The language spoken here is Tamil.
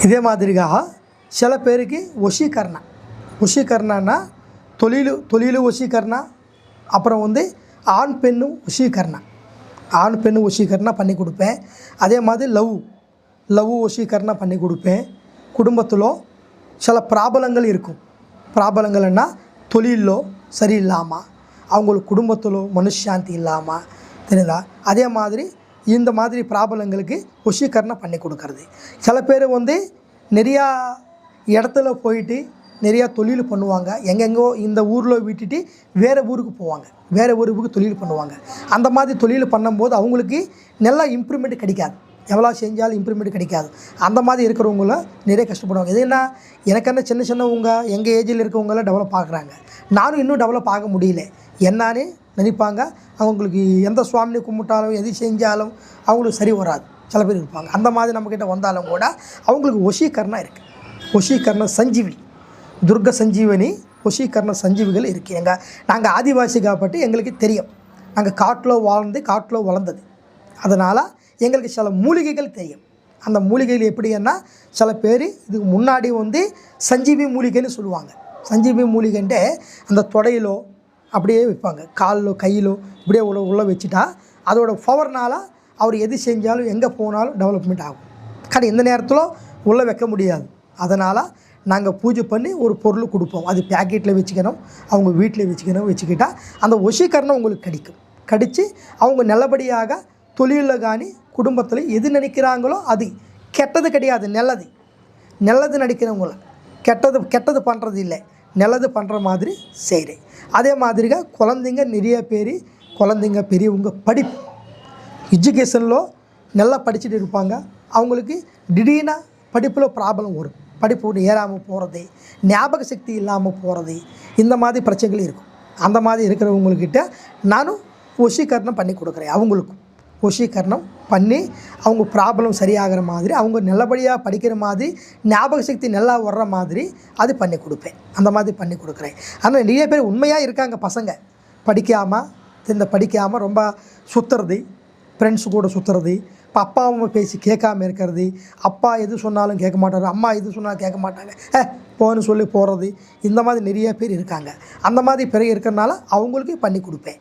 இதே மாதிரிగా சில பேருக்கு வசீகரணனா தொழில் வசீகரண, அப்புறம் வந்து ஆண் பெண்ணு வசீகரண பண்ணி கொடுப்பேன். அதே மாதிரி லவ் வசீகரண பண்ணி கொடுப்பேன். குடும்பத்தில் சில ப்ராப்ளங்கள் இருக்கும். ப்ராப்ளங்கள்னா தொழிலில் சரியில்லாமல், அவங்களுக்கு குடும்பத்தில் மனசாந்தி இல்லாமல் தெரியுதா. அதே மாதிரி இந்த மாதிரி ப்ராப்ளங்களுக்கு வசீகரண பண்ணி கொடுக்கறது. சில பேர் வந்து நிறையா இடத்துல போயிட்டு நிறையா தொழில் பண்ணுவாங்க. எங்கெங்கோ இந்த ஊரில் விட்டுட்டு வேறு ஊருக்கு போவாங்க, வேறு ஊருக்கு தொழில் பண்ணுவாங்க. அந்த மாதிரி தொழில் பண்ணும்போது அவங்களுக்கு நல்லா இம்ப்ரூவ்மெண்ட் கிடைக்காது. எவ்வளோ செஞ்சாலும் இம்ப்ரூவ்மெண்ட் கிடைக்காது. அந்த மாதிரி இருக்கிறவங்கள நிறைய கஷ்டப்படுவாங்க. எதுனா எனக்கென்ன சின்னவங்க எங்கள் ஏஜில் இருக்கவங்களாம் டெவலப் ஆகுறாங்க, நானும் இன்னும் டெவலப் ஆக முடியல என்னான்னு நினைப்பாங்க. அவங்களுக்கு எந்த சுவாமியை கும்பிட்டாலும் எது செஞ்சாலும் அவங்களுக்கு சரி வராது. சில பேர் இருப்பாங்க. அந்த மாதிரி நம்மக்கிட்ட வந்தாலும் கூட அவங்களுக்கு வசீகரணம் இருக்குது. வசீகரண சஞ்சீவி, துர்க சஞ்சீவனி வசீகரண சஞ்சீவிகள் இருக்குது. நாங்கள் ஆதிவாசி காப்பட்டு எங்களுக்கு தெரியும். நாங்கள் காட்டில் வளர்ந்தது. அதனால் எங்களுக்கு சில மூலிகைகள் தெரியும். அந்த மூலிகைகள் எப்படின்னா, சில பேர் இதுக்கு முன்னாடி வந்து சஞ்சீவி மூலிகைன்னு சொல்லுவாங்க. சஞ்சீவி மூலிகைன்ட்டு அந்த தொடையிலோ அப்படியே வைப்பாங்க, காலிலோ கையிலோ இப்படியே உள்ள வச்சுட்டா அதோட பவர்னால் அவர் எது செஞ்சாலும் எங்கே போனாலும் டெவலப்மெண்ட் ஆகும். ஆனால் இந்த நேரத்தில் உள்ளே வைக்க முடியாது. அதனால் நாங்கள் பூஜை பண்ணி ஒரு பொருள் கொடுப்போம். அது பேக்கெட்டில் வச்சுக்கணும், அவங்க வீட்டில் வச்சுக்கிட்டால் அந்த வசீகரணம் உங்களுக்கு கிடைச்சு அவங்க நல்லபடியாக தொழிலில் காணி குடும்பத்தில் எது நினைக்கிறாங்களோ அது கெட்டது கிடையாது, நல்லது நடிக்கிறவங்கள கெட்டது பண்ணுறது இல்லை, நல்லது பண்ணுற மாதிரி செய்கிறேன். அதே மாதிரிగా குழந்தைங்க நிறைய பேர் பெரியவங்க படிப்பு எஜுகேஷனில் நல்லா படிச்சுட்டு இருப்பாங்க. அவங்களுக்கு திடீர்னு படிப்பில் ப்ராப்ளம் வரும். படிப்பு ஏறாமல் போகிறது, ஞாபக சக்தி இல்லாமல் போகிறது, இந்த மாதிரி பிரச்சனைகள் இருக்கும். அந்த மாதிரி இருக்கிறவங்கக்கிட்ட நானும் வசீகரணம் பண்ணி கொடுக்குறேன். அவங்களுக்கும் வசீகரணம் பண்ணி அவங்க ப்ராப்ளம் சரியாகிற மாதிரி, அவங்க நல்லபடியாக படிக்கிற மாதிரி, ஞாபக சக்தி நல்லா வர்ற மாதிரி அது பண்ணி கொடுப்பேன். அந்த மாதிரி பண்ணி கொடுக்குறேன். ஆனால் நிறைய பேர் உண்மையாக இருக்காங்க. பசங்க படிக்காமல் ரொம்ப சுற்றுறது, ஃப்ரெண்ட்ஸு கூட சுற்றுறது, இப்போ அப்பா அம்மா பேசி கேட்காமல் இருக்கிறது, அப்பா எது சொன்னாலும் கேட்க மாட்டார், அம்மா எது சொன்னாலும் கேட்க மாட்டாங்க, போன்னு சொல்லி போகிறது, இந்த மாதிரி நிறைய பேர் இருக்காங்க. அந்த மாதிரி பிறகு இருக்கிறனால அவங்களுக்கு பண்ணி கொடுப்பேன்.